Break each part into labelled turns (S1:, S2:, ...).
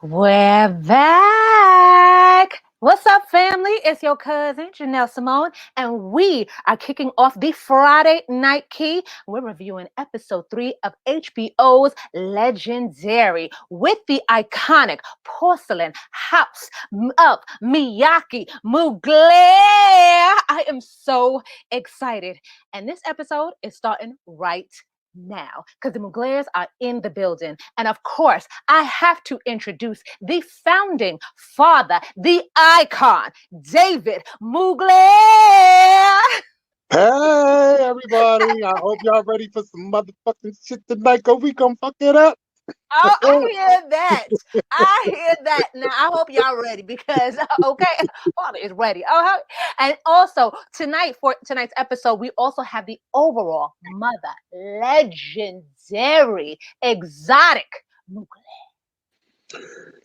S1: We're back. What's up, family? It's your cousin, Jenelle Simone, and we are kicking off the Friday Night Key. We're reviewing episode 3 of HBO's Legendary with the iconic porcelain house of Miyake Mugler. I am so excited. And this episode is starting right now because the Muglers are in the building. And of course, I have to introduce the founding father, the icon, David Mugler.
S2: Hey everybody, I hope y'all ready for some motherfucking shit tonight, cause we gonna fuck it up.
S1: Oh, I hear that. I hear that. Now, I hope y'all ready because, okay, Father is ready. Oh, and also tonight, for tonight's episode, we also have the overall mother, legendary, exotic Mugler.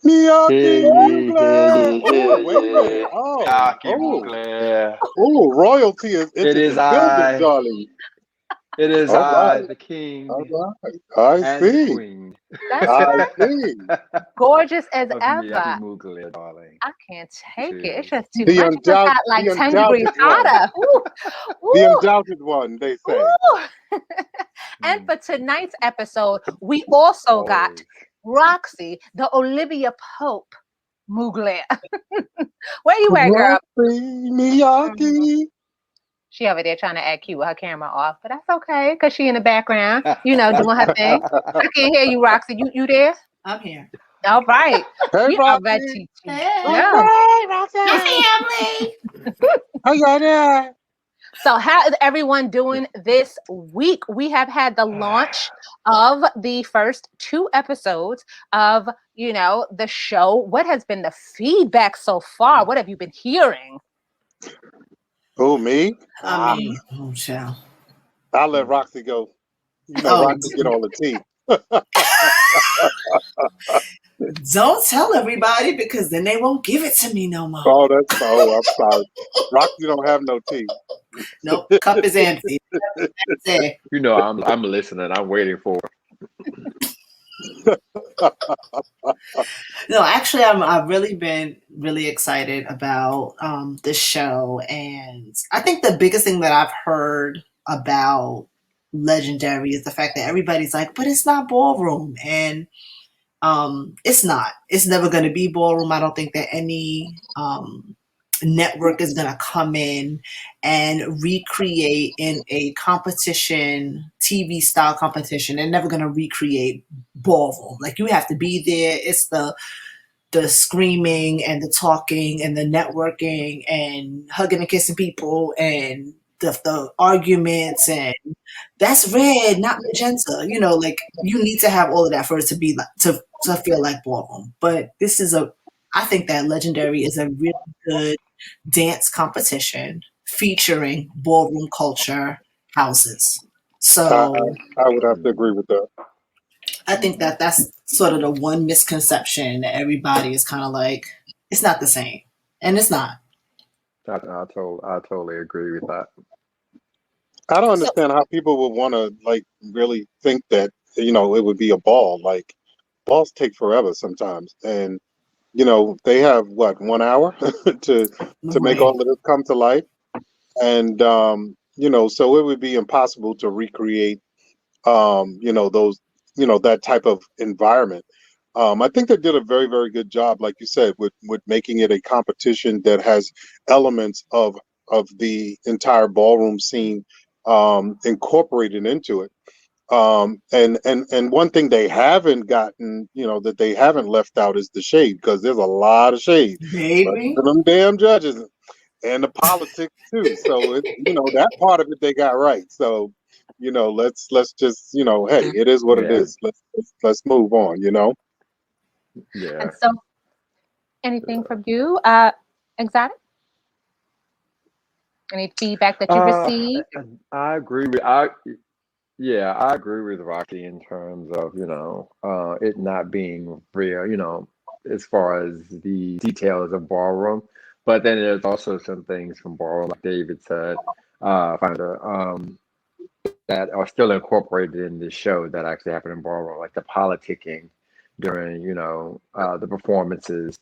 S2: Miyake Mugler.
S3: Yeah,
S2: Oh, wait a minute.
S3: Miyake Mugler.
S2: Royalty is
S3: It
S2: entered
S3: is
S2: the building,
S3: I.
S2: darling.
S3: It is
S2: All
S3: I,
S2: right,
S3: the king
S2: all right. I
S3: and the
S2: see.
S3: queen
S1: That's
S2: I
S1: right.
S2: see.
S1: Gorgeous as
S3: of Miyake
S1: ever.
S3: Mugler, darling.
S1: I can't take it. It's
S3: Cheers.
S1: just too
S2: The
S1: much. It just got like
S2: the
S1: 10 degrees
S2: undoubted one.
S1: hotter. Ooh,
S2: The
S1: ooh,
S2: undoubted one, they say.
S1: ooh. And
S3: Mm,
S1: for tonight's episode, we also got
S3: always.
S1: Roxy, the Olivia Pope Mugler. Where you at, girl?
S2: Roxy
S1: Mhm.
S2: Miyake.
S1: She over there trying to act cute with her camera off, but that's okay because she in the background, doing her thing. I can't hear you, Roxy. You there?
S4: I'm here.
S1: All right.
S2: Hey
S1: We are ready
S2: Roxy.
S1: to
S4: Hey.
S1: go.
S2: Hey Roxy.
S4: Hi, family.
S2: How y'all doing?
S1: So, how is everyone doing this week? We have had the launch of the first 2 episodes of, the show. What has been the feedback so far? What have you been hearing?
S2: Who, me?
S4: Oh, child.
S2: I'll let Roxy go. You know,
S4: Oh,
S2: Roxy get all the tea.
S4: don't tell everybody because then they won't give it to me no more.
S2: I'm sorry. Roxy don't have no tea.
S4: Nope, cup is empty. That's it.
S3: You know, I'm listening. I'm waiting for
S4: No, actually, I've really been really excited about the show, and I think the biggest thing that I've heard about Legendary is the fact that everybody's like, but it's not ballroom, and it's not. It's never going to be ballroom. I don't think that any network is going to come in and recreate in a competition, TV style competition. They're never going to recreate ballroom. Like you have to be there. It's the screaming and the talking and the networking and hugging and kissing people and the arguments, and that's red, not magenta. Like you need to have all of that for it to be like to feel like ballroom. But I think that Legendary is a really good dance competition featuring ballroom culture houses.
S2: I,
S4: So
S2: I would have to agree with that.
S4: I think that that's sort of the one misconception that everybody is kind of like, it's not the same. And it's not.
S3: I totally agree with that.
S2: I don't
S1: So,
S2: understand how people would want to like really think that it would be a ball. Like balls take forever sometimes, and they have what 1 hour to make
S4: Right.
S2: all of this come to life, and so it would be impossible to recreate those, that type of environment. I think they did a very, very good job, like you said, with making it a competition that has elements of the entire ballroom scene incorporated into it. And one thing they haven't gotten, that they haven't left out is the shade, because there's a lot of shade, especially
S4: Baby.
S2: to them damn judges and the politics too. So that part of it they got right. So let's just hey, it is what it
S3: Yeah,
S2: is. Let's move on.
S3: yeah.
S1: and so anything from you, exotic? Any feedback that you've
S3: Uh,
S1: received?
S3: I agree with I. Yeah, I agree with Rocky in terms of, it not being real, as far as the details of ballroom. But then there's also some things from ballroom, like David said, founder, that are still incorporated in the show that actually happened in ballroom, like the politicking, during, the performances,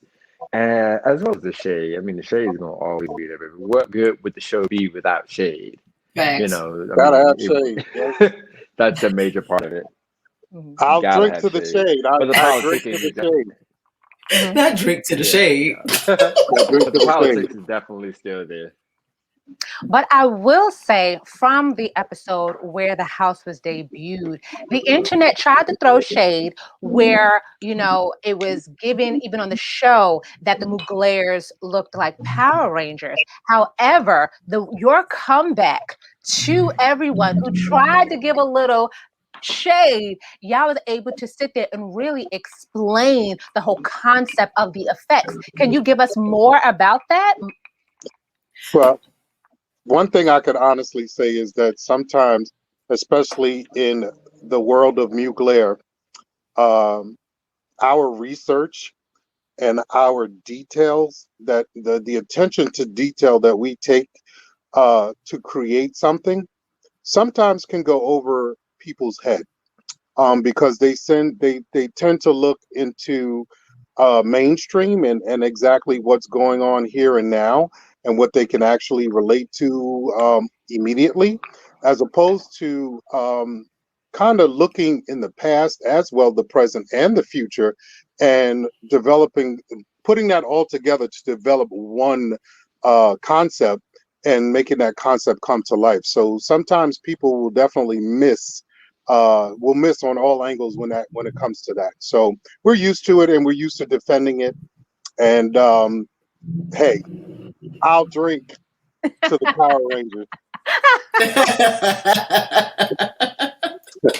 S3: and as well as the shade. I mean, the shade is gonna always be there. But what good would the show be without shade?
S4: Facts.
S3: I
S2: Gotta
S3: mean,
S2: have shade. Yes.
S3: that's a major part of it.
S1: Mhm.
S3: You
S2: I'll
S3: gotta
S2: drink
S3: have
S2: to the
S3: shade.
S2: shade.
S3: But the
S2: I drink to
S3: politicking
S2: the
S3: is
S2: shade.
S1: Mhm.
S4: Not drink to the
S3: yeah,
S4: shade.
S3: yeah.
S2: I drink
S3: But
S2: to
S3: the
S2: the shade.
S3: politics is definitely still there.
S1: But I will say, from the episode where the house was debuted, the internet tried to throw shade where, it was given, even on the show, that the Muglers looked like Power Rangers. However, your comeback to everyone who tried to give a little shade, y'all was able to sit there and really explain the whole concept of the effects. Can you give us more about that?
S2: Well, one thing I could honestly say is that sometimes, especially in the world of Mugler, um, our research and our details, that the attention to detail that we take to create something, sometimes can go over people's head, because they tend to look into mainstream and exactly what's going on here and now, and what they can actually relate to immediately, as opposed to kind of looking in the past as well, the present and the future, and putting that all together to develop one concept, and making that concept come to life. So sometimes people will definitely will miss on all angles when it comes to that. So we're used to it, and we're used to defending it. And hey, I'll drink to the Power Rangers.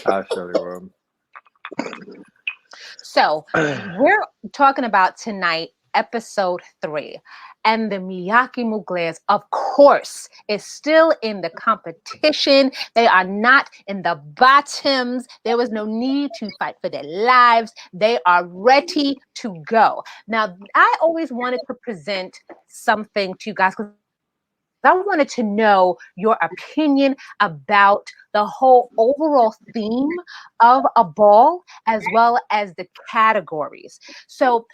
S3: I surely will.
S1: So we're talking about tonight, episode 3. And the Miyake Muglers, of course, is still in the competition. They are not in the bottoms. There was no need to fight for their lives. They are ready to go. Now, I always wanted to present something to you guys, because I wanted to know your opinion about the whole overall theme of a ball, as well as the categories. So,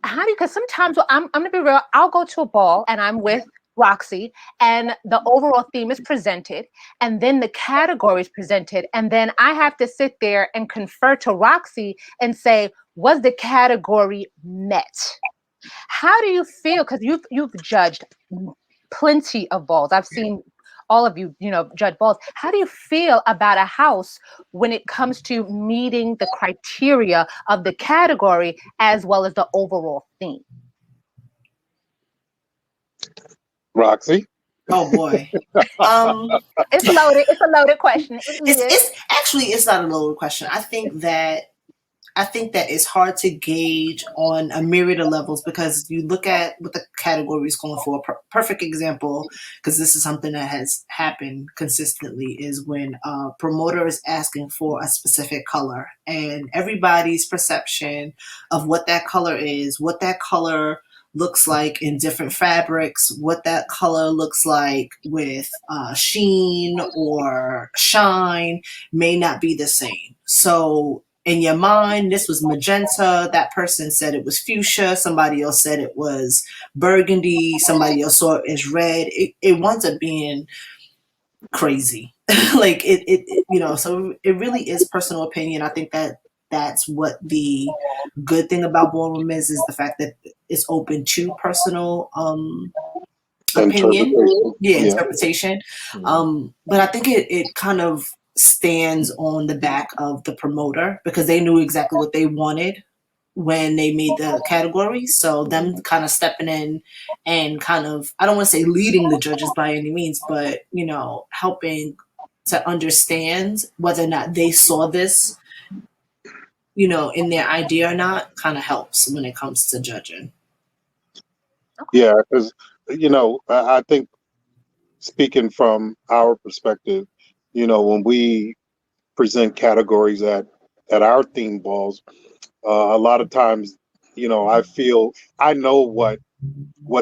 S1: how do you, because sometimes, well, I'm going to be real, I'll go to a ball and I'm with Roxy, and the overall theme is presented, and then the category is presented, and then I have to sit there and confer to Roxy and say, was the category met? How do you feel? Because you've judged plenty of balls. I've seen all of you, judge balls. How do you feel about a house when it comes to meeting the criteria of the category as well as the overall theme?
S2: Roxy.
S4: Oh boy. Um,
S1: It's loaded. It's a loaded question. It is.
S4: it's actually it's not a loaded question. I think that it's hard to gauge on a myriad of levels, because you look at what the category is calling for. Perfect example, because this is something that has happened consistently, is when a promoter is asking for a specific color, and everybody's perception of what that color is, what that color looks like in different fabrics, what that color looks like with sheen or shine may not be the same. So in your mind, this was magenta. That person said it was fuchsia. Somebody else said it was burgundy. Somebody else saw it as red. It winds up being crazy. Like so it really is personal opinion. I think that that's what the good thing about ballroom is the fact that it's open to personal opinion.
S2: Interpretation.
S4: Yeah,
S2: Yeah.
S4: interpretation.
S3: Mhm.
S4: But I think it kind of stands on the back of the promoter, because they knew exactly what they wanted when they made the categories. So them kind of stepping in and kind of, I don't want to say leading the judges by any means, but helping to understand whether or not they saw this, in their idea or not, kind of helps when it comes to judging.
S1: Okay.
S2: Yeah, because I think, speaking from our perspective, when we present categories at our theme balls, a lot of times, I feel I know what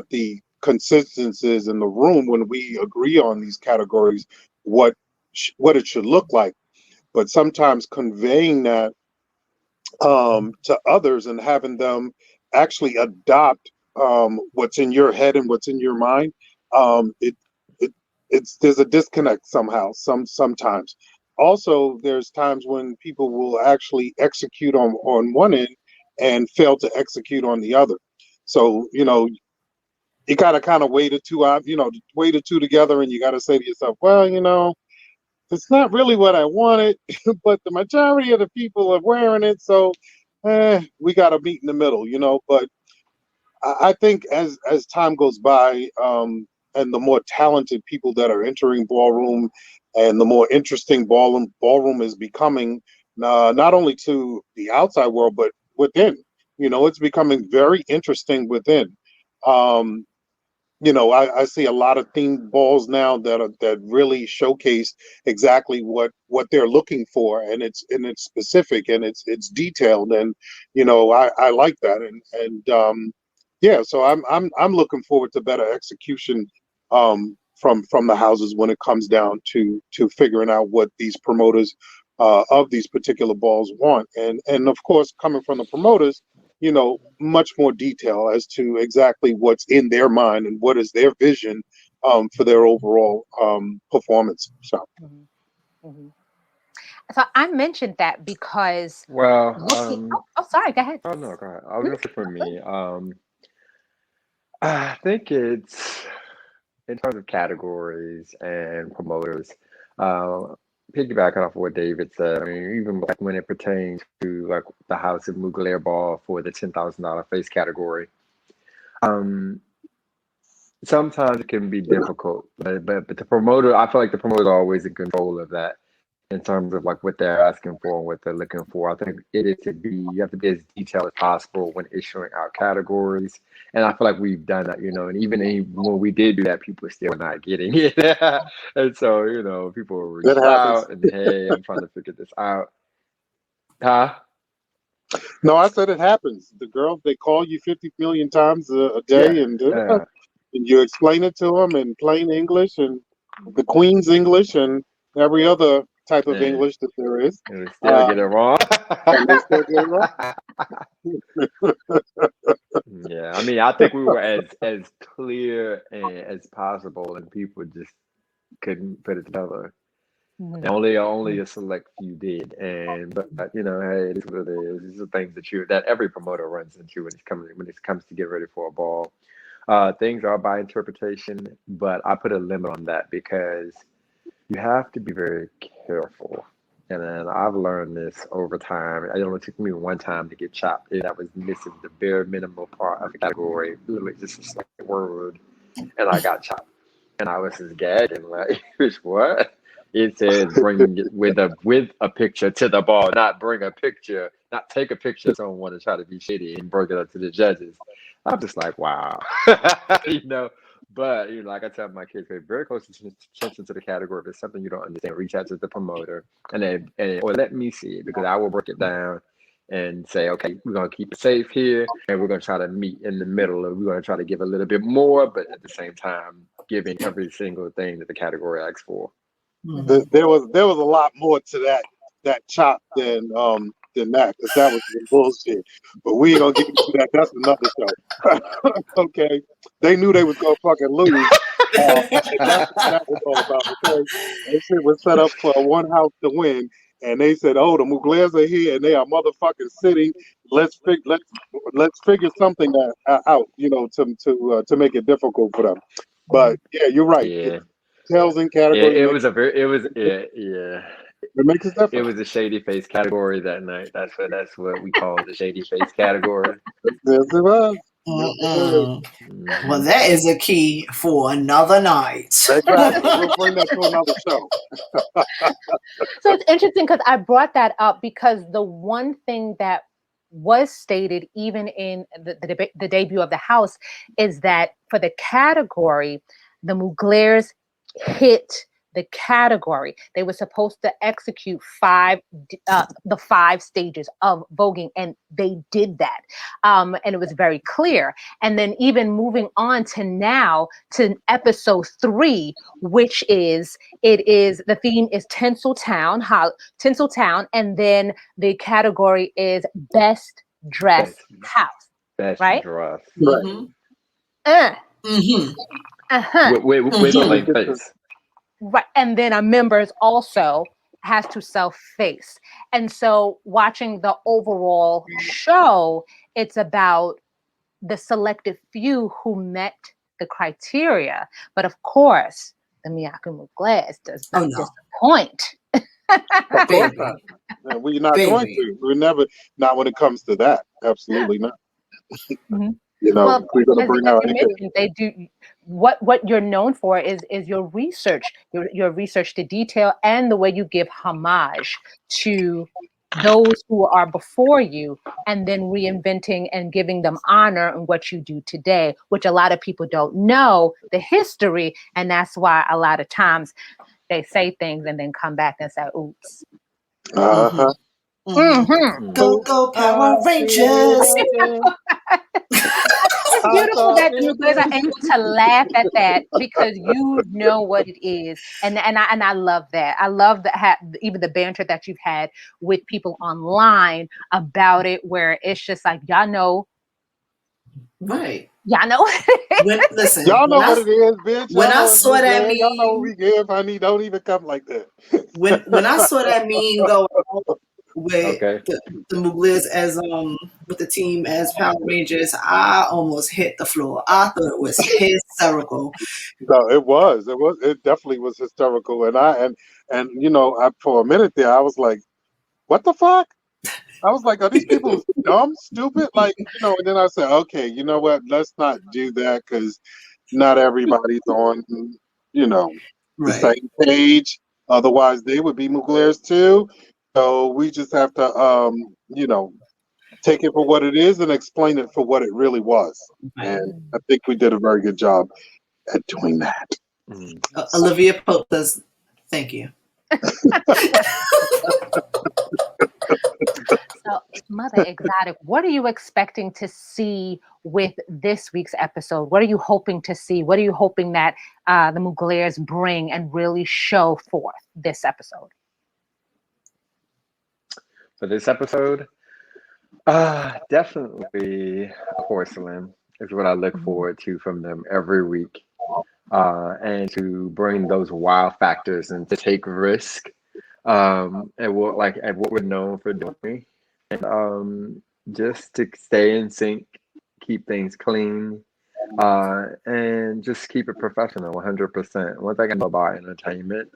S2: the consensus is in the room when we agree on these categories, what it should look like. But sometimes conveying that to others and having them actually adopt what's in your head and what's in your mind, it it it's there's a disconnect somehow. Sometimes. Also, there's times when people will actually execute on one end and fail to execute on the other. So you gotta kind of weigh the two out, weigh the two together, and you gotta say to yourself, well, it's not really what I wanted, but the majority of the people are wearing it, so we got to meet in the middle, But I think as time goes by, and the more talented people that are entering ballroom, and the more interesting ballroom is becoming, not only to the outside world but within. It's becoming very interesting within. Um, I see a lot of theme balls now that really showcase exactly what they're looking for, and it's specific and it's detailed, and I like that, and yeah, so I'm looking forward to better execution from the houses when it comes down to figuring out what these promoters of these particular balls want, and of course coming from the promoters, much more detail as to exactly what's in their mind and what is their vision for their overall performance. So,
S1: Mhm. Mhm. So I mentioned that because
S3: Well,
S1: looking. Oh, sorry. Go ahead.
S3: oh no, go ahead. I was
S1: Mhm.
S3: gonna say for me, I think it's in terms of categories and promoters, uh, piggybacking off of what David said. I mean, even like when it pertains to like the House of Mugler ball for the $10,000 face category, um, sometimes it can be difficult, but the promoter, I feel like the promoter is always in control of that in terms of like what they're asking for and what they're looking for. I think it is to be you have to be as detailed as possible when issuing out categories, and I feel like we've done that, and when we did do that, people are still not getting it, and so people
S2: that
S3: reach
S2: happens.
S3: out and hey, I'm trying to figure this out, huh?
S2: No, I said it happens. The girls, they call you 50 million times a day,
S3: Yeah,
S2: and you explain it to them in plain English and the Queen's English and every other type of
S3: and,
S2: English that there is,
S3: and we still
S2: uh,
S3: get it wrong.
S2: and they still get it wrong.
S3: Yeah, I mean, I think we were as clear as possible, and people just couldn't put it together. And
S1: Mhm.
S3: only a select few did, and but hey, it is what it is. These are things that every promoter runs into when it comes to get ready for a ball. Things are by interpretation, but I put a limit on that because you have to be very careful. And then I've learned this over time. I know it took me one time to get chopped. And that was missing the bare minimal part of the category, literally just a slight word, and I got chopped. And I was just gagging like, "Bitch, what?" It says bring it with a picture to the ball, not bring a picture, not take a picture of someone to try to be shitty and bring it up to the judges. I'm just like, wow, you know. But like I tell my kids, pay very close attention to the category. If it's something you don't understand, reach out to the promoter or let me see it because I will break it down and say, okay, we're gonna keep it safe here, and we're gonna try to meet in the middle, or we're gonna try to give a little bit more, but at the same time, giving every single thing that the category asks for.
S4: Mhm.
S2: There was a lot more to that chop than that, because that was some bullshit. But we ain't gonna get into that. That's another show. Okay, they knew they was gonna fucking lose, and that's what that was all about. Okay, that shit was set up for one house to win, and they said, "Oh, the Muglers are here, and they are motherfucking sitting. Let's figure something out, to make it difficult for them." But yeah, you're right.
S3: Yeah,
S2: Tails in
S3: yeah,
S2: category
S3: it
S2: makes
S3: was a very, it was, yeah, yeah,
S2: it makes it
S3: it
S2: different.
S3: was a shady face category that night. That's what we call the shady face category.
S2: Yes, it was. Yes, it is.
S4: Mm-mm. Well,
S3: Hmm.
S4: that is a key for another night.
S2: Exactly. We'll bring that to another show.
S1: So it's interesting because I brought that up because the one thing that was stated even in the debut of the house is that for the category, the Muglers hit the category. They were supposed to execute the 5 stages of voguing, and they did that. And it was very clear. And then even moving on to now to episode 3, which is the theme is Tinseltown, and then the category is best dressed house,
S3: best
S1: right?
S3: dress.
S4: Mm-hmm. Mm-hmm.
S3: With a blank face.
S1: Right. And then a members also has to self-face. And so watching the overall show, it's about the selected few who met the criteria. But of course, the Miyake Mugler does not disappoint.
S2: Of course not. We're not going to. We're never, not when it comes to that. Absolutely not.
S1: Mm-hmm.
S2: You know,
S1: Well,
S2: we're going to bring out
S1: anything. They do what you're known for is your research, your research to detail, and the way you give homage to those who are before you, and then reinventing and giving them honor in what you do today, which a lot of people don't know the history, and that's why a lot of times they say things and then come back and say, "Oops."
S2: Uh-huh.
S1: Mm-hmm.
S4: Go Power Rangers.
S1: It's beautiful that you guys are able to laugh at that because you know what it is, and I love that. I love that even the banter that you've had with people online about it, where it's just like y'all know,
S4: right?
S1: Y'all know.
S4: Listen,
S2: y'all know what it is, bitch.
S4: When I saw that
S2: meme,
S4: meme,
S2: y'all know what we give, honey. Don't even come like that.
S4: when I saw that meme go out with the Muglers as with the team as Power Rangers, I almost hit the floor. I thought it was hysterical.
S2: No, it definitely was hysterical. And you know, for a minute there, I was like, what the fuck? I was like, are these people dumb, stupid? Like, you know, and then I said, okay, you know what? Let's not do that because not everybody's on, you know, the same page. Otherwise, they would be Muglers too. So we just have to, you know, take it for what it is and explain it for what it really was. And I think we did a very good job at doing that.
S4: Olivia Pope says, thank you.
S1: So, Mother Exotic, what are you expecting to see with this week's episode? What are you hoping to see? What are you hoping that the Muglers bring and really show forth this episode?
S3: For this episode, definitely porcelain is what I look forward to from them every week. And to bring those wow factors and to take risk at what we're known for doing, and just to stay in sync, keep things clean, and just keep it professional 100%. One thing I know about entertainment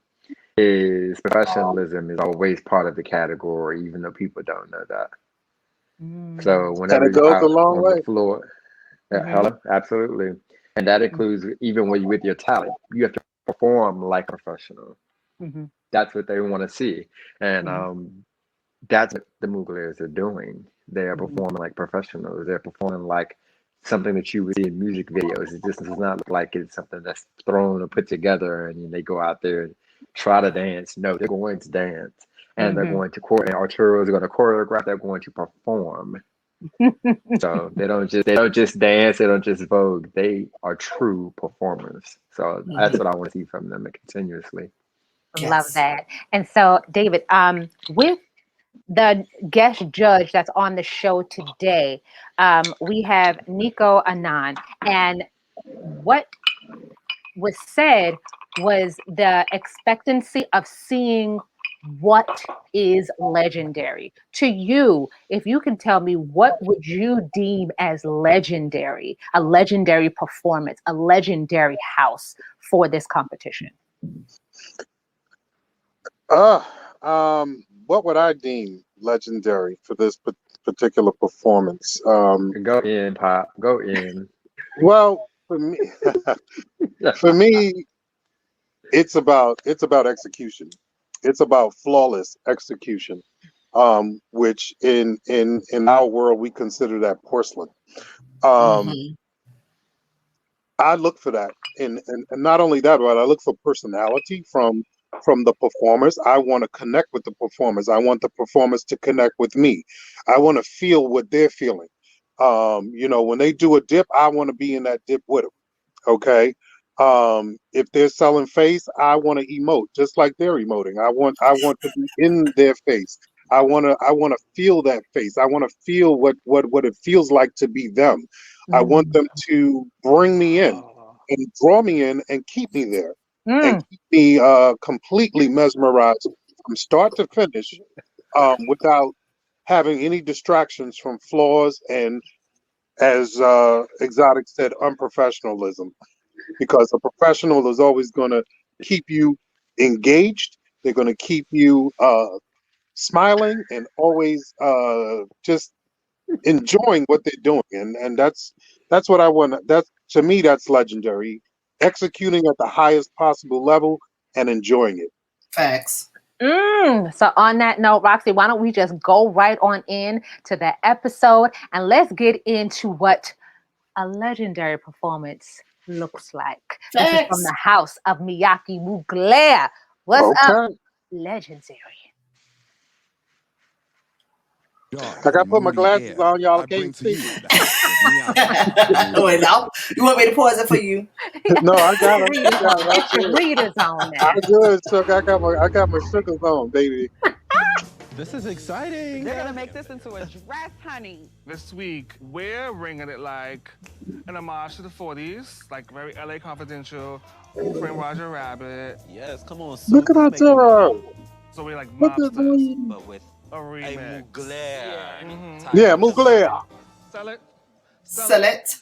S3: is professionalism is always part of the category, even though people don't know that. So whenever you're out on the floor, hello, absolutely. And that includes even when you're with your talent, you have to perform like a professional. That's what they want to see. And that's what the Muglers are doing. They are performing like professionals. They're performing like something that you would see in music videos. It just does not look like it's something that's thrown or put together and they go out there and try to dance. No, they're going to dance. And they're going to and Arturo's going to choreograph, they're going to perform. So they don't just dance, they don't just vogue. They are true performers. So that's what I want to see from them continuously.
S1: Love that. And so, David, with the guest judge that's on the show today, we have Nico Anand, and what was said was the expectancy of seeing what is legendary to you. If you can tell me, what would you deem as legendary, a legendary performance, a legendary house for this competition?
S2: What would I deem legendary for this particular performance?
S3: Go in, Pop. Go in.
S2: Well, for me, it's about execution. It's about flawless execution, which in our world we consider that porcelain. I look for that and not only that, but I look for personality from the performers. I want to connect with the performers. I want the performers to connect with me. I want to feel what they're feeling. When they do a dip, I want to be in that dip with them. Okay. If they're selling face, I want to emote just like they're emoting. I want to be in their face. I want to feel that face. I want to feel what it feels like to be them. I want them to bring me in and draw me in and keep me there and keep me completely mesmerized from start to finish, without having any distractions from flaws and, as Exotic said, unprofessionalism. Because a professional is always going to keep you engaged. They're going to keep you smiling and always just enjoying what they're doing, and that's what I want. That's, to me, that's legendary. Executing at the highest possible level and enjoying it.
S4: Facts.
S1: So on that note, Roxy, why don't we just go right on in to the episode and let's get into what a legendary performance looks like. This is from
S4: Facts.
S1: the house of Miyake Mugler. What's up,
S2: Okay,
S1: legendary?
S2: I got to put my glasses on. Y'all can't see.
S4: Wait, now you want me to pause it for you?
S2: No, I got it. I
S1: Readers
S2: got
S1: on.
S2: it. I'm
S1: Get your
S2: good.
S1: readers on
S2: I'm
S1: now.
S2: good, Sugar. I got my sugars on, baby.
S5: This is exciting.
S6: They're gonna make this into a dress, honey.
S7: This week, we're ringing it like an homage to the 40s, like very LA Confidential, Who Framed Roger Rabbit.
S5: Yes, come on,
S2: Look at that girl.
S7: So we're like
S2: Look at
S7: mobsters,
S2: me.
S5: but with
S7: a
S5: a
S7: remix.
S5: Mugler.
S2: Yeah, Mugler.
S7: Sell it.
S4: Sell it,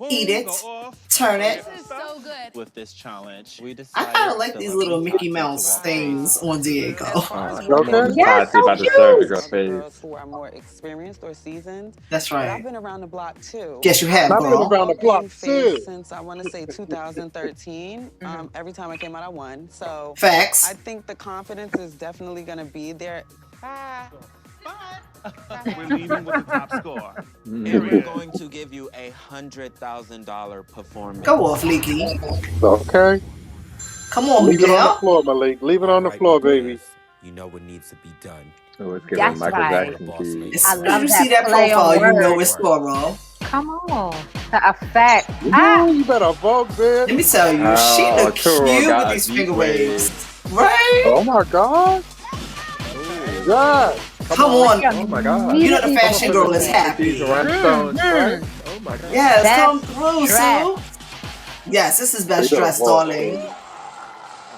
S4: eat
S7: Boom,
S4: it,
S7: go off.
S4: turn it.
S6: This is so good.
S5: With this challenge, we
S4: I
S5: decided
S4: kind of like
S5: to
S4: these
S5: let
S4: little
S5: you
S4: Mickey
S5: walk
S4: Mouse
S5: into
S4: things on Diego.
S2: Okay.
S1: Yeah,
S3: Tati
S1: so
S3: about to serve the
S1: cute.
S3: girl
S8: Other
S3: face.
S8: girls who are more experienced or seasoned.
S4: That's
S8: But I've
S4: right.
S8: been around the block too.
S4: Guess you have,
S2: I've been
S4: girl.
S2: around the block
S8: In face
S2: too.
S8: since I want to say 2013. Every time I came out, I won. So I
S4: Facts.
S8: think the confidence is definitely going to be there.
S7: We're leaving with the top score.
S5: And
S7: Here
S5: we're
S7: it is.
S5: going to give you $100,000 performance.
S4: Go off, Leaky.
S2: Okay.
S4: Come on,
S2: Leave it on the
S4: Miguel.
S2: floor, my lady. Leave it on the floor, baby.
S9: You know what needs to be done.
S3: Oh, it's giving
S1: That's
S3: Michael
S1: right.
S3: Jackson keys.
S4: As
S1: I
S4: soon
S1: love
S4: as you see
S1: that
S4: that
S1: play on
S4: profile, you know
S1: words.
S4: it's thorough.
S1: Come on, the effect.
S2: Ooh, you better vote,
S4: Let
S2: bitch.
S4: me tell you, she
S3: Oh,
S4: look
S3: Turo
S4: cute
S3: got
S4: with
S3: a
S4: these
S3: deep
S4: finger
S3: wave.
S4: waves. Right?
S2: Oh my God. God.
S4: Come on.
S3: Oh my God.
S4: You know the
S1: Immediately
S4: fashion girl is
S3: These
S4: happy.
S3: rhinestones, right? Oh my God.
S4: Yes,
S1: Best
S4: come through,
S1: dress.
S4: Sue. Yes, this is best
S2: They better
S4: dress,
S2: vote.
S4: darling.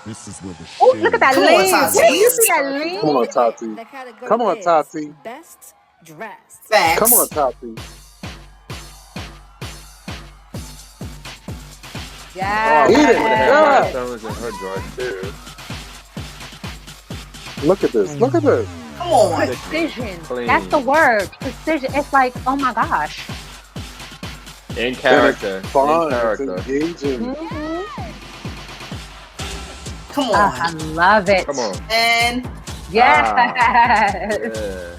S9: This is where the
S1: Oh, look at that
S4: Come on,
S1: lean.
S4: Tati.
S1: Woo, you see that lean?
S2: Come on, Tati.
S6: The category
S2: Come on,
S6: is
S2: Tati.
S6: best dress.
S4: Facts.
S2: Come on, Tati.
S1: Yeah.
S2: Eat it.
S3: Would have
S2: Yeah.
S3: had rhinestones in her dress too.
S2: Look at this. Look at this.
S4: Come on.
S1: Precision.
S3: Clean.
S1: That's the word. Precision. It's like, oh my gosh.
S3: In character.
S2: And it's fun.
S3: In
S2: It's
S3: character.
S2: engaging.
S4: Come
S1: I
S4: on.
S1: love it.
S3: Come on.
S4: And
S1: Yes.
S3: Yeah.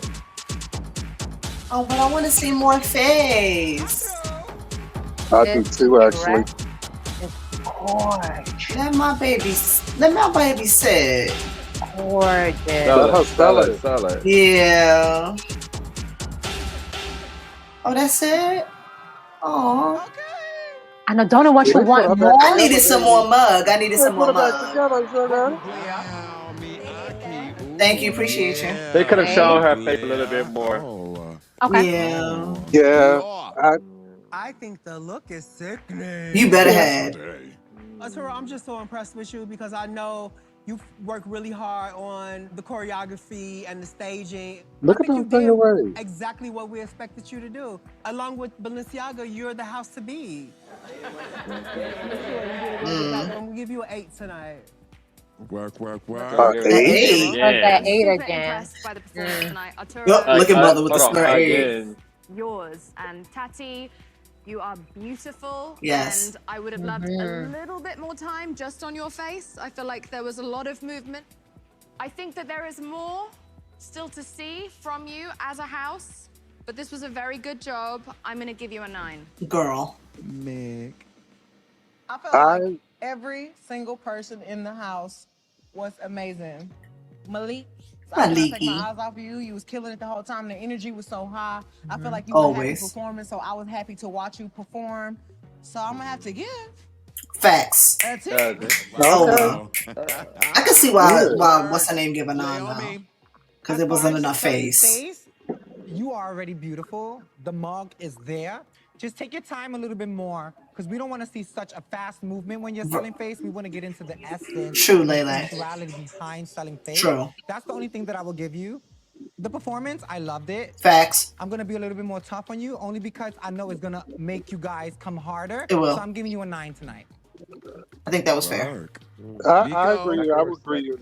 S4: oh, but I want to see more face.
S2: I do too, actually.
S1: Gorgeous.
S4: Let my baby sit.
S1: Gorgeous.
S3: Sell
S2: her
S3: it.
S2: sell
S3: Sell
S2: it.
S3: it. Sell it.
S4: Yeah. Oh, that's it? Oh.
S1: I know, don't know what
S2: They
S1: you
S2: put
S1: want
S2: her
S1: more.
S2: back
S4: I
S2: together,
S4: needed some
S2: baby.
S4: more mug. I needed
S2: They
S4: some
S2: put
S4: more
S2: her back
S4: mug.
S2: together, sugar.
S4: Thank you. Appreciate you.
S3: They could have
S1: Hey.
S3: shown her face a little bit more.
S1: Okay.
S4: Yeah.
S2: Yeah.
S10: I think the look is sickening.
S4: You better have.
S10: Arturo, I'm just so impressed with you because I know you worked really hard on the choreography and the staging.
S2: Look
S10: I
S2: at
S10: think
S2: them thing
S10: you
S2: away.
S10: did exactly what we expected you to do. Along with Balenciaga, you're the house to be. I'm gonna give you an 8 tonight.
S9: Work.
S2: Eight?
S1: Was that eight
S6: Super
S1: again?
S6: impressed by the performance tonight. Arturo,
S4: Yup, look at mother with the
S3: hold on,
S4: slur egg.
S3: again.
S6: yours. And Tati, you are beautiful.
S4: Yes.
S6: And I would have loved a little bit more time just on your face. I feel like there was a lot of movement. I think that there is more still to see from you as a house, but this was a very good job. I'm gonna give you a 9.
S4: Girl.
S9: Meg.
S10: I felt
S2: I
S10: like every single person in the house was amazing. Malik, I cannot take my
S4: Maliki.
S10: eyes off of you. You was killing it the whole time. The energy was so high. I feel like you were happy
S4: Always.
S10: performing, so I was happy to watch you perform. So I'm gonna have to give
S4: Facts.
S10: a 10.
S4: Oh
S2: okay.
S4: well. I can see why
S2: Yeah.
S4: what's her name give a 9 though. Because
S10: As
S4: it
S10: far
S4: wasn't
S10: as
S4: enough
S10: selling
S4: face.
S10: you are already beautiful. The mug is there. Just take your time a little bit more because we don't want to see such a fast movement when you're selling face. We want to get into the essence
S4: True,
S10: and the
S4: Lele.
S10: spirituality behind selling face.
S4: True.
S10: That's the only thing that I will give you. The performance, I loved it.
S4: Facts.
S10: I'm going to be a little bit more tough on you only because I know it's going to make you guys come harder.
S4: It will.
S10: So I'm giving you a 9 tonight.
S4: I think that was fair.
S9: Work.
S2: I agree. I would agree.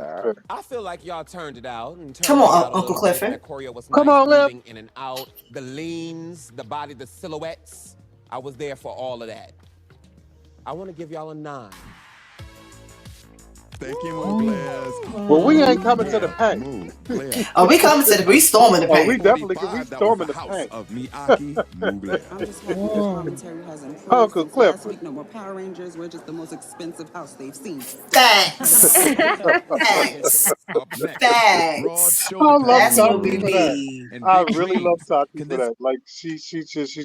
S9: I feel like y'all turned it out and turned
S4: Come
S9: it
S4: on,
S9: out a
S4: Uncle
S9: little bit.
S4: Clifford.
S9: That choreo was
S2: Come
S9: nice,
S2: on, Lip.
S9: moving in and out. The leans, the body, the silhouettes. I was there for all of that. I want to give y'all a 9.
S11: Thank you, Mugler.
S2: Well, we ain't coming to the paint.
S4: Oh, we coming to the, we storming the
S2: Oh,
S4: paint.
S2: we definitely we
S11: That was
S2: storming
S11: the
S2: the
S11: house
S2: paint.
S11: of Miyake Mugler.
S8: I'm just happy the commentary has improved
S2: Uncle
S8: since last
S2: Clifford.
S8: week. No more Power Rangers. We're just the most expensive house they've seen.
S4: Facts. Facts.
S11: Up next, broad
S4: Facts.
S11: shoulder
S2: I love
S4: That's
S11: pads,
S4: what we
S2: Tati for that.
S4: need.
S11: and
S2: I
S11: big
S2: really love
S11: dreams.
S2: Tati
S11: Can
S2: for
S11: this
S2: that. Like she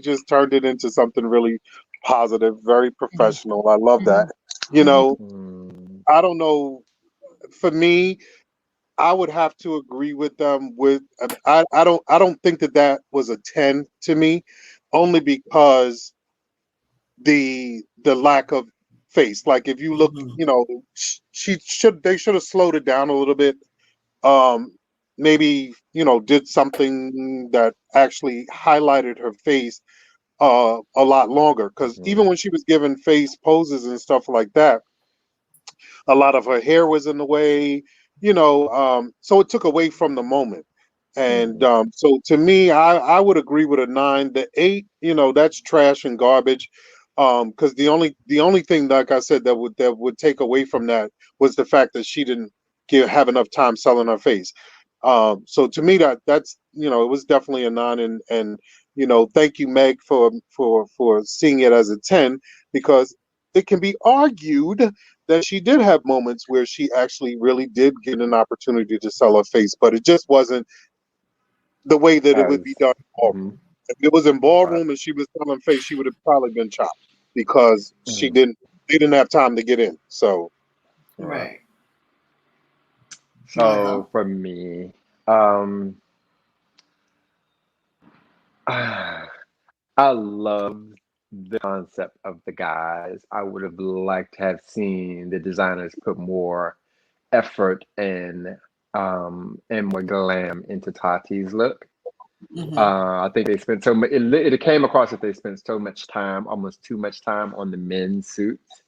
S2: just turned it into something really positive, very professional. I love that. You know, I don't know. For me, I would have to agree with them. I don't think that was a 10 to me, only because the lack of face. Like if you look, you know, they should have slowed it down a little bit. Um, maybe did something that actually highlighted her face a lot longer. Because even when she was given face poses and stuff like that, a lot of her hair was in the way. So it took away from the moment. And so to me, I would agree with a 9. The 8, that's trash and garbage. Because the only thing, like I said, that would take away from that was the fact that she didn't have enough time selling her face. So to me, that's it was definitely a 9. And thank you, Meg, for seeing it as a 10, because it can be argued that she did have moments where she actually really did get an opportunity to sell her face, but it just wasn't the way that it would be done in ballroom. If it was in ballroom and she was selling face, she would have probably been chopped because they didn't have time to get in. So
S4: Right.
S3: So for me, I love the concept of the guys. I would have liked to have seen the designers put more effort and more glam into Tati's look. I think they spent so much. It came across that they spent so much time, almost too much time, on the men's suits.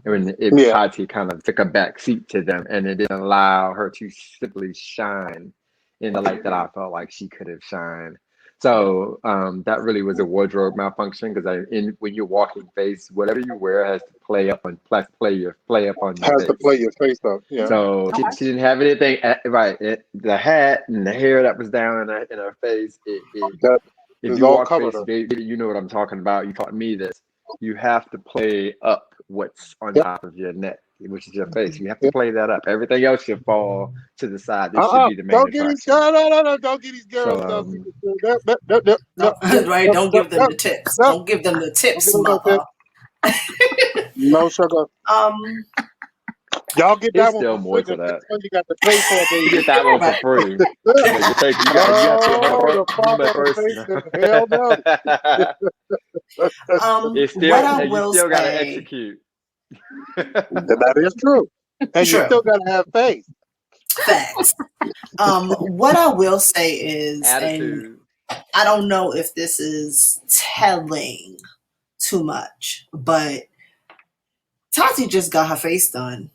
S3: And Tati kind of took a back seat to them, and it didn't allow her to simply shine in the light that I felt like she could have shined. So that really was a wardrobe malfunction, because when you're walking face, whatever you wear has to play up on your
S2: has
S3: face.
S2: to play your face up. Yeah.
S3: So she didn't have anything right. The hat and the hair that was down in her face. If you
S2: all
S3: walk
S2: covered
S3: face,
S2: her.
S3: baby, you know what I'm talking about. You taught me this. You have to play up what's on top of your neck, which is your face. You have to play that up. Everything else should fall to the side. This should be the main
S2: Don't get these
S3: attraction.
S2: no, don't get these girls.
S4: Right, don't give them the tips. Don't give them the tips, mother.
S2: No sugar. Y'all get that
S3: It's
S2: one
S3: still
S2: for
S3: more
S2: free.
S3: to that.
S2: This one you got to pay for, baby.
S3: You get that one for free. You got
S2: the father of the face, hell no.
S3: It's still,
S4: what I
S3: you
S4: will
S3: still got to
S4: say,
S3: execute.
S2: That is true. And you still got to have faith.
S4: Facts. What I will say is,
S3: Attitude.
S4: and I don't know if this is telling too much, but Tati just got her face done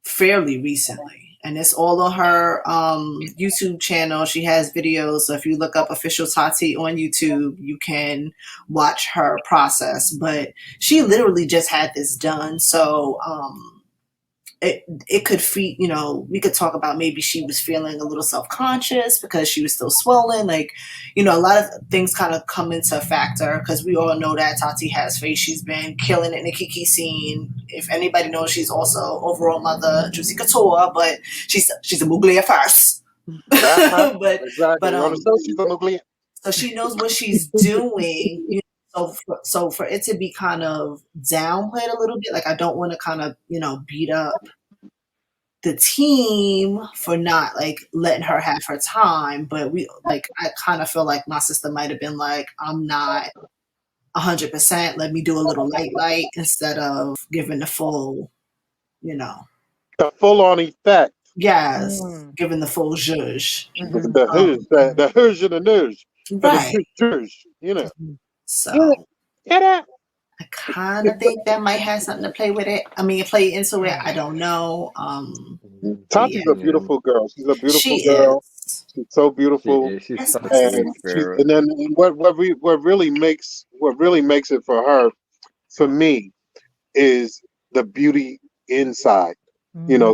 S4: fairly recently, and it's all on her YouTube channel. She has videos, so if you look up official Tati on YouTube, you can watch her process. But she literally just had this done, so it could feed, we could talk about maybe she was feeling a little self-conscious because she was still swollen. Like, a lot of things kind of come into factor because we all know that Tati has face. She's been killing it in the Kiki scene. If anybody knows, she's also overall mother, Juicy Couture, but she's a Mugler first. but
S2: exactly. On the show, she's a Mugler.
S4: So she knows what she's doing. So for it to be kind of downplayed a little bit, like I don't want to kind of beat up the team for not like letting her have her time, but I kind of feel like my sister might have been like, I'm not 100%. Let me do a little light instead of giving the full,
S2: the full on effect.
S4: Yes, giving the full zhuzh.
S2: The zhuzh and the nudge.
S4: Right. So
S2: get it.
S4: I kind of think that might have something to play with it. I mean, play into it. I don't know.
S2: Tati's a beautiful girl. She's a beautiful girl.
S4: Is.
S2: She's so beautiful.
S3: She's such a
S2: and
S3: sweet spirit.
S2: And then what really makes it for her, for me, is the beauty inside.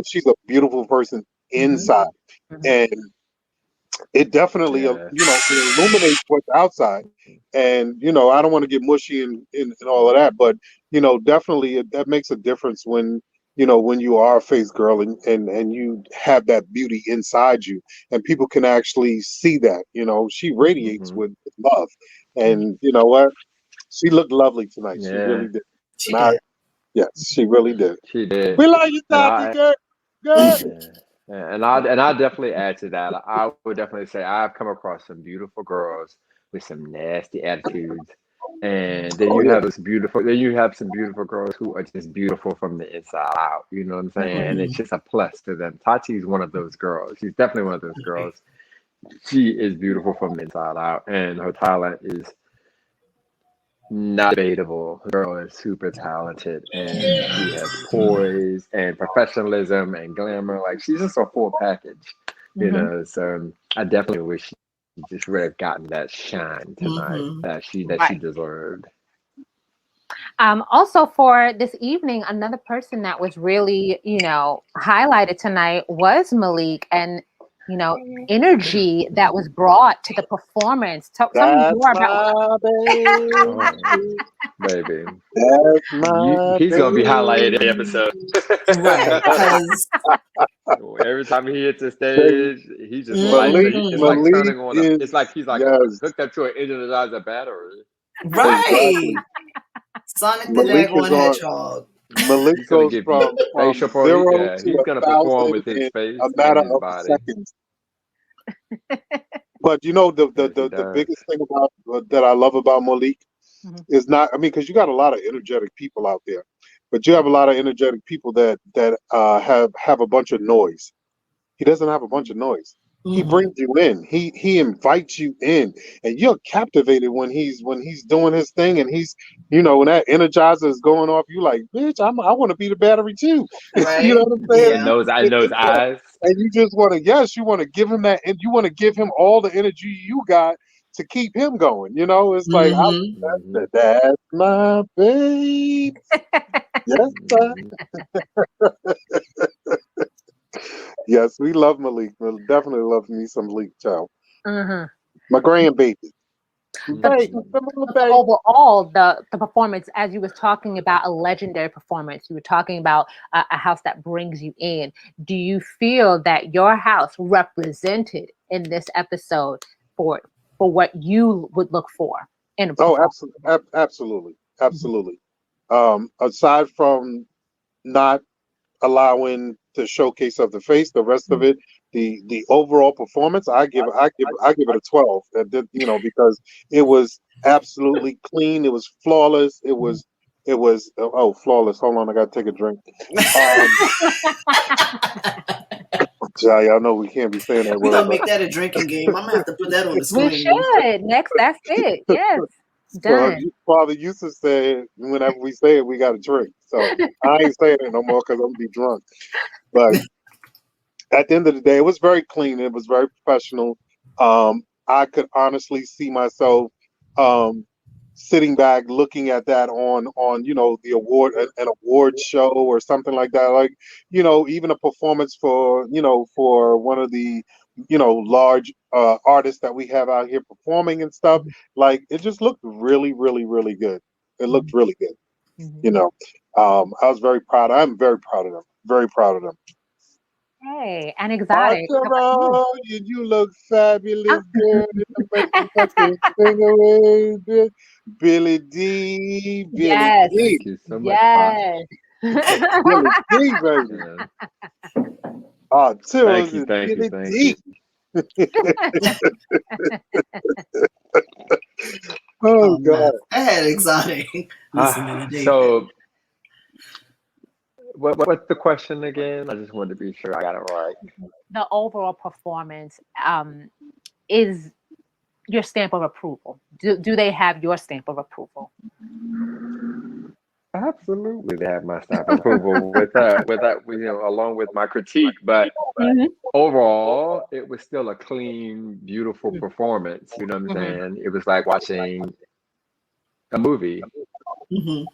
S2: She's a beautiful person inside, and it definitely it illuminates what's outside. And I don't want to get mushy and all of that, but definitely that makes a difference when when you are a face girl and you have that beauty inside you, and people can actually see that. She radiates with love, and you know what, she looked lovely tonight. She really did.
S4: She did.
S2: Yes, she really did.
S3: She did.
S2: We love you, Tati. Good.
S3: And I definitely add to that. I would definitely say I've come across some beautiful girls with some nasty attitudes, and then you have some beautiful girls who are just beautiful from the inside out. You know what I'm saying? And it's just a plus to them. Tati's one of those girls. She's definitely one of those girls. She is beautiful from the inside out, and her talent is not debatable. The girl is super talented, and she has poise and professionalism and glamour. Like, she's just a full package, So I definitely wish she just would have gotten that shine tonight that she deserved.
S1: Also for this evening, another person that was really, highlighted tonight was Malik, and energy that was brought to the performance. Tell me more about
S3: baby.
S2: That's
S3: He's gonna be highlighted in the episode.
S4: Right.
S3: Every time he hits the stage, he just lights it. It's like turning on it's like he's like hooked up to an energizer battery.
S4: Right. Sonic the Jaguar Hedgehog.
S2: Malik goes from
S3: facial
S2: zero to
S3: he's gonna
S2: 1,000
S3: perform with his face
S2: a matter
S3: and his
S2: of
S3: body.
S2: seconds. But the biggest thing about that I love about Malik is not, because you got a lot of energetic people out there, but you have a lot of energetic people that have a bunch of noise. He doesn't have a bunch of noise. He brings you in. He invites you in, and you're captivated when he's doing his thing, and he's when that energizer is going off. You like, bitch, I want to be the battery too.
S4: Right.
S2: You know what I'm saying?
S3: I know his eyes.
S2: And you just want to, you want to give him that, and you want to give him all the energy you got to keep him going. It's like, that's my babe. Yes, sir. Yes, we love Malik. We'll definitely love me some Malik, child. My grandbaby.
S1: Overall, the performance, as you was talking about a legendary performance, you were talking about a house that brings you in. Do you feel that your house represented in this episode for what you would look for in a performance?
S2: Absolutely. Aside from not allowing the showcase of the face, the rest of it, the overall performance, I give it a 12. Because it was absolutely clean. It was flawless. It was flawless. Hold on, I gotta take a drink. Y'all know we can't be saying that word.
S4: We're gonna make that a drinking game. I'm gonna have to put that on the screen.
S1: We should. Next, that's it. Yes. Done.
S2: Father Yusef said, whenever we say it, we got to drink. So I ain't saying it no more because I'm going to be drunk. But at the end of the day, it was very clean. It was very professional. I could honestly see myself sitting back looking at that on the an award show or something like that, like even a performance for one of the large artists that we have out here performing and stuff, like it just looked really really really good. It looked really good. I was very proud. I'm very proud of them. Very proud of them.
S1: Hey, and exotic.
S2: Arturo, you look fabulous, girl. Fucking sing away, Billy D. Billy
S1: Yes.
S2: D.
S3: Thank you so much, Pop.
S1: Yes.
S2: Billy D, baby.
S3: Yeah.
S2: Arturo's is
S3: Thank you,
S2: Billy
S3: thank
S2: D.
S3: you.
S2: Oh, God.
S4: Go ahead, exotic. Listening to David.
S3: So, what's the question again? I just wanted to be sure I got it right.
S1: The overall performance is your stamp of approval. Do they have your stamp of approval?
S3: Absolutely, they have my stamp of approval with that, along with my critique. But overall, it was still a clean, beautiful performance. You know what I'm saying? It was like watching a movie.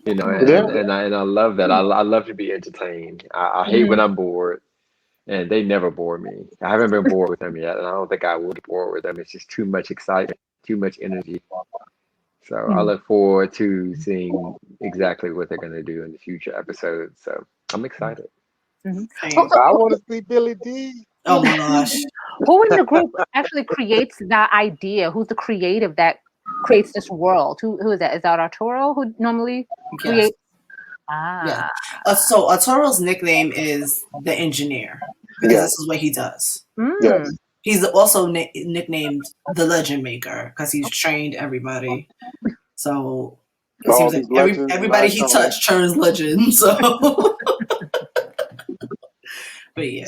S3: And I love that. I love to be entertained. I hate when I'm bored, and they never bore me. I haven't been bored with them yet, and I don't think I will be bored with them. It's just too much excitement, too much energy. So I look forward to seeing exactly what they're going to do in the future episodes. So I'm excited.
S2: I want to see Billy D.
S4: Oh my gosh.
S1: Who in the group actually creates that idea? Who's the creative that creates this world? Who is that? Is that Arturo who normally creates?
S4: Yeah. So Arturo's nickname is the engineer because this is what he does.
S2: Yes.
S4: He's also nicknamed the Legend Maker because he's trained everybody. So it seems like everybody he touched turns legend. So, but yeah.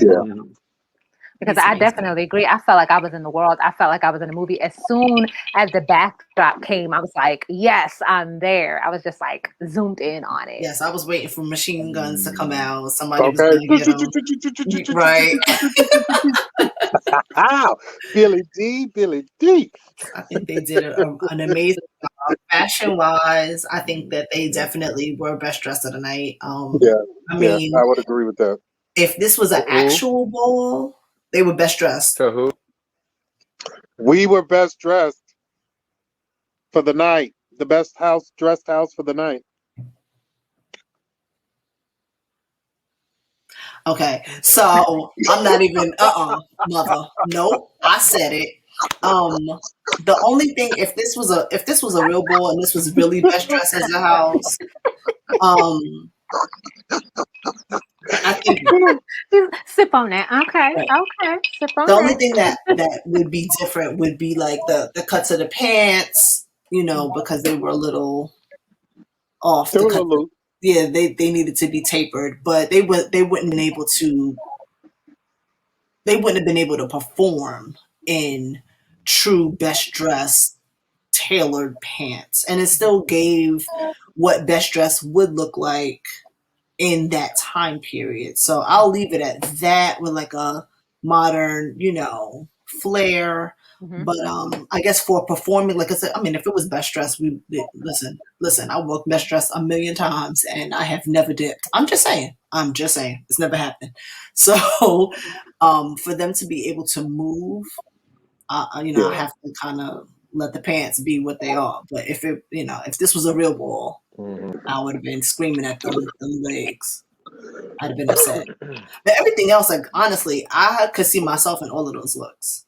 S1: Because I definitely agree. I felt like I was in the world. I felt like I was in a movie. As soon as the backdrop came, I was like, yes, I'm there. I was just like zoomed in on it.
S4: Yes, I was waiting for machine guns to come out. Somebody was going to get them. Right.
S2: Billy D, Billy D.
S4: I think they did an amazing job. Fashion-wise, I think that they definitely were best dressed of the night. I mean,
S2: I would agree with that.
S4: If this was an actual ball, they were best dressed.
S3: So who?
S2: We were best dressed for the night. The best dressed house for the night.
S4: Okay, so I'm not even mother. Nope, I said it. The only thing, if this was a real ball and this was really best dressed as a house, I think
S1: sip on that. Okay. Sip on that.
S4: The only thing that would be different would be like the cuts of the pants, because they were a little off. They needed to be tapered, but they wouldn't have been able to perform in true best dress tailored pants, and it still gave what best dress would look like in that time period. So I'll leave it at that with like a modern, flair. But I guess for performing, like I said, I mean, if it was best dressed, listen, I worked best dressed a million times and I have never dipped. I'm just saying, it's never happened. So for them to be able to move, I have to kind of let the pants be what they are. But if this was a real ball, I would have been screaming at them legs. I'd have been upset. But everything else, like honestly, I could see myself in all of those looks.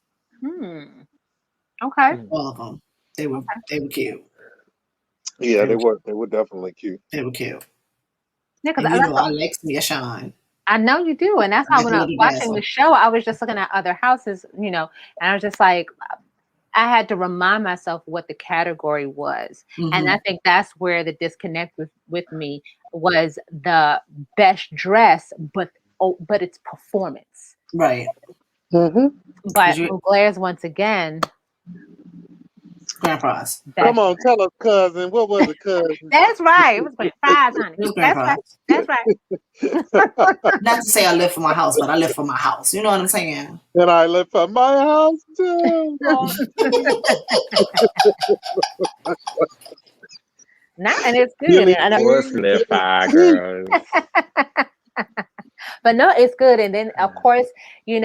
S1: Okay.
S4: All of them. They were cute.
S2: Yeah, they were definitely cute.
S4: They were cute.
S1: Yeah, because
S4: I like me a shine.
S1: I know you do, and that's how when I was watching the show, I was just looking at other houses, and I was just like, I had to remind myself what the category was. And I think that's where the disconnect with me was the best dress, but it's performance.
S4: Right.
S1: But Mugler's once again.
S4: Grand prize.
S2: Come on, tell us, cousin. What was it, cousin?
S1: That's right. It was grand prize, honey. That's right.
S4: Not to say I live for my house, but I live for my house. You know what I'm saying?
S2: And I live for my house too.
S1: And it's good.
S2: Billie
S1: And
S3: What's
S2: Jean,
S3: left
S2: Billie
S3: eye,
S2: Jean.
S3: girls?
S1: but no, it's good. And then of course, the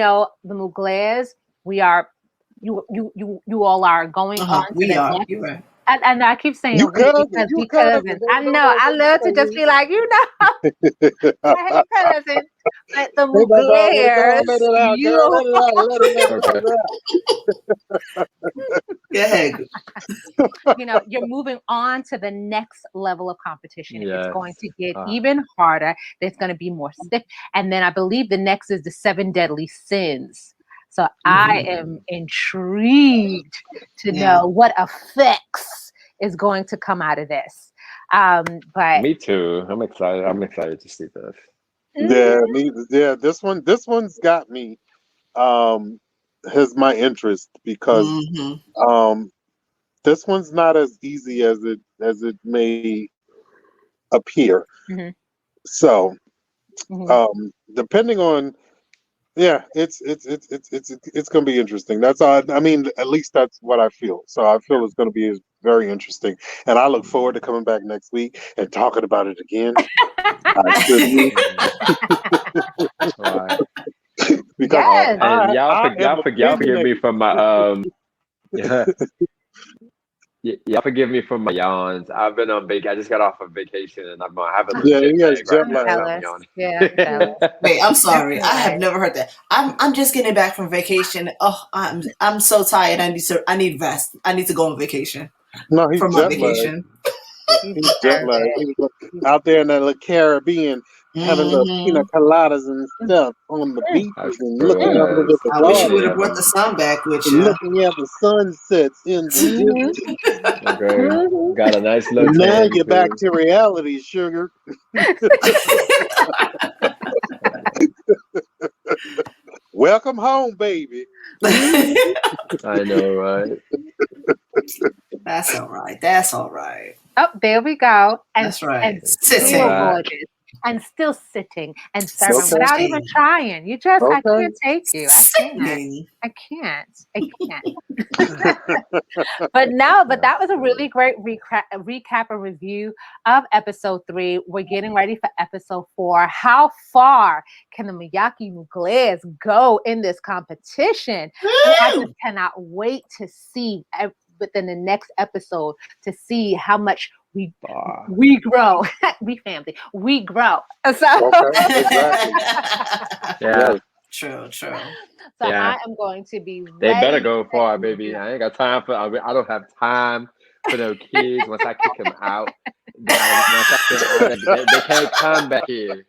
S1: Muglers, we are you all are going on to
S4: We
S1: the
S4: are.
S1: next.
S4: You're right.
S1: And I keep saying
S2: You
S1: we
S2: cousin,
S1: because
S2: you
S1: we
S2: cousin.
S1: cousins.
S2: No,
S1: I
S2: no,
S1: know.
S2: no,
S1: I
S2: no,
S1: love to
S2: no,
S1: just be like, hey cousin. But the
S2: Hey, my darling, go on,
S1: Muglers,
S2: let it out, girl. Let it out. Let it out.
S3: Okay.
S4: Go ahead.
S1: you're moving on to the next level of competition. It's
S3: Yes.
S1: going to get even harder. There's going to be more stiff. And then I believe the next is the 7 deadly sins. So I am intrigued to know what effects is going to come out of this. But
S3: Me too. I'm excited. I'm excited to see this.
S2: Yeah, this one's got me. Has my interest because this one's not as easy as it may appear.
S1: Mhm.
S2: So,
S1: Mhm.
S2: depending on, it's gonna be interesting. That's all. I mean, at least that's what I feel. So I feel it's gonna be very interesting, and I look forward to coming back next week and talking about it again. I sure do.
S3: Right.
S2: Because
S1: Yes.
S3: And
S2: y'all
S3: forgive me for my y'all forgive me for my yawns. I've been on vacation. I just got off of vacation, and I'm gonna have a little jet
S2: he has
S3: lag right
S2: jet
S3: now.
S2: lag.
S3: So I'm
S1: Jealous.
S3: yawning.
S1: Yeah, I'm jealous.
S4: Wait, I'm sorry.
S1: That's
S4: I have
S1: right.
S4: never heard that. I'm just getting back from vacation. Oh, I'm so tired. I need rest. I need to go on vacation
S2: No, he's
S4: from my
S2: jet lag.
S4: vacation.
S2: He's jet lag. He was out there in the little Caribbean having little pina coladas and stuff on the beaches and looking up
S3: Yes.
S2: at the
S4: I wish you would have brought the sun back with
S2: and
S4: you.
S2: looking at the sunsets in the distance.
S3: Okay. Got a nice little
S2: Now
S3: tan
S2: you're back
S3: too.
S2: to reality, sugar. Welcome home, baby.
S3: I know, right?
S4: That's all right. That's all right.
S1: Oh, there we go.
S4: That's right.
S1: And
S3: I'm
S4: Sitting.
S1: still
S3: back.
S1: gorgeous. And still sitting and serving
S2: Okay.
S1: without even trying. I
S2: Okay.
S1: can't take you. I
S4: Singing.
S1: can't. But that was a really great recap and review of episode 3. We're getting ready for episode 4. How far can the Miyake Muglers go in this competition? And I just cannot wait to see within the next episode to see how much we grow. We grow. So
S2: Exactly.
S3: Yeah.
S4: True.
S1: So
S3: Yeah.
S1: I am going to be
S3: They better
S1: ready.
S3: go far, baby. I ain't got time for. I don't have time for no kids. Once I kick them out, they can't come back here.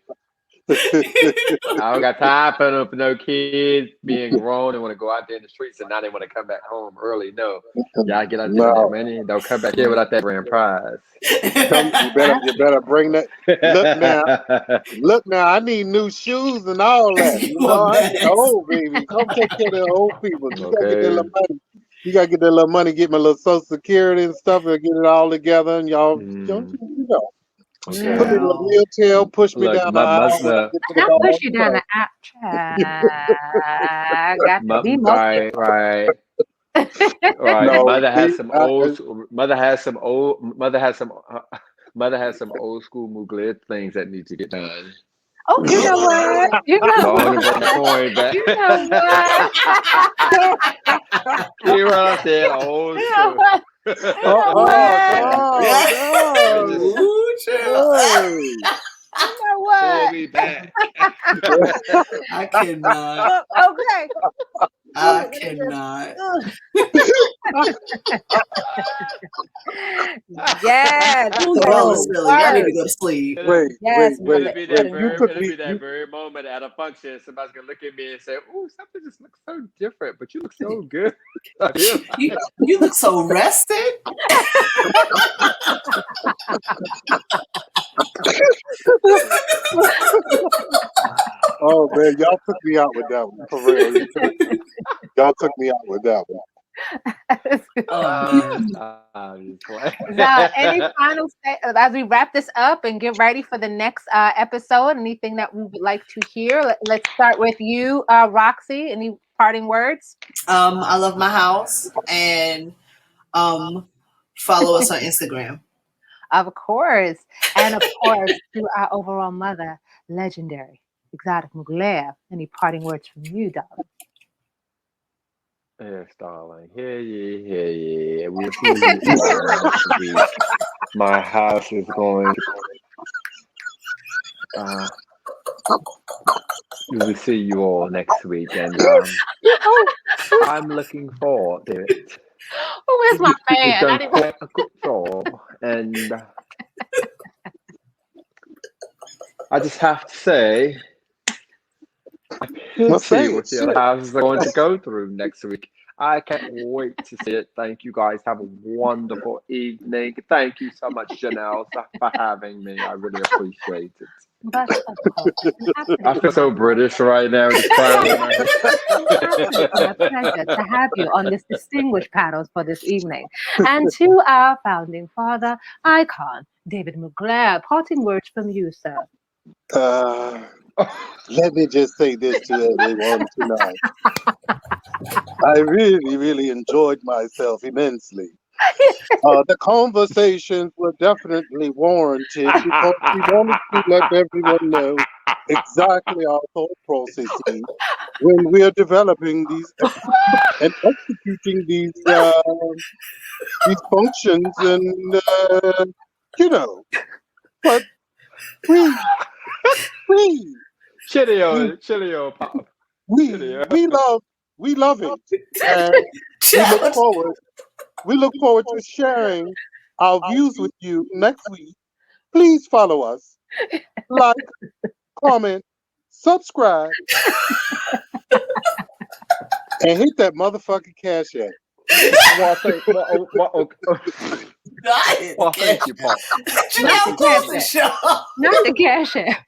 S3: I don't got time for no kids being grown and want to go out there in the streets and now they want to come back home early. No, y'all get out there with that money. Don't come back here without that grand prize.
S2: You better bring that. Look now. I need new shoes and all that. I need the old baby. Come take care of the old people. You gotta get that little money. You gotta get that little money. Get my little Social Security and stuff, and get it all together. And y'all, put me in a wheelchair, push me down the aisle.
S1: Not push you down the aisle. Got to be
S3: right.
S2: No,
S3: Mother has some old school Mugler things that need to get done.
S1: Oh, you know what? You know what?
S3: You what I said, old school.
S1: You know what?
S3: Pull me back.
S4: I cannot.
S1: Okay.
S4: I cannot.
S1: Yes.
S4: Y'all need to go to sleep.
S2: Wait.
S3: It'll be that very moment at a function. Somebody's gonna look at me and say, "Ooh, something just looks so different, but you look so good."
S4: You look so rested.
S2: Oh man, y'all took me out with that one. For real. Y'all took me out with that one.
S1: Any final as we wrap this up and get ready for the next episode? Anything that we would like to hear? Let's start with you, Roxy. Any parting words?
S4: I love my house and follow us on Instagram.
S1: Of course. And of course, to our overall mother, legendary, Exotic Mugler. Any parting words from you, darling?
S3: Yes, darling. Hear ye, hear ye. We'll see you all next week. My house is going to, we will see you all next week, and I'm looking forward to it.
S1: Where's my
S3: You've
S1: fan?
S3: done quite a good job, and I just have to say, I
S2: Well,
S3: can't
S2: say
S3: see
S2: it.
S3: what your house is going to go through next week. I can't wait to see it. Thank you guys. Have a wonderful evening. Thank you so much, Jenelle, for having me. I really appreciate it.
S1: But of course, it has to
S3: I
S1: be
S3: feel so British right now. The crown in my head.
S1: It's absolutely my pleasure to have you on this distinguished panel for this evening. And to our founding father, icon, David Mugler, parting words from you, sir.
S2: Let me just say this to everyone tonight. I really, really enjoyed myself immensely. The conversations were definitely warranted because we wanted to let everyone know exactly our thought processes when we are developing these and executing these functions, and but we
S3: Chillio, pop.
S2: we love it, and we look forward to sharing our views with you next week. Please follow us, like, comment, subscribe, and hit that motherfucking cash app.
S3: Well, thank you, Paul.
S1: Not the cash app. Not the cash app.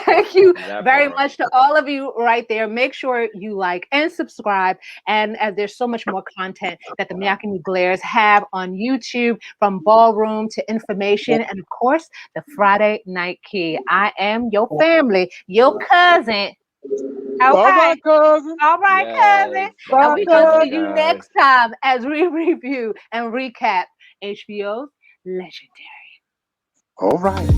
S1: Thank you very much to all of you right there. Make sure you like and subscribe. And there's so much more content that the Miyake Muglers have on YouTube, from ballroom to information, and of course, the Friday Night Key. I am your family, your cousin.
S2: All right, cousin.
S1: All right, cousin. And we're going to see you next time as we review and recap HBO's Legendary.
S2: All right.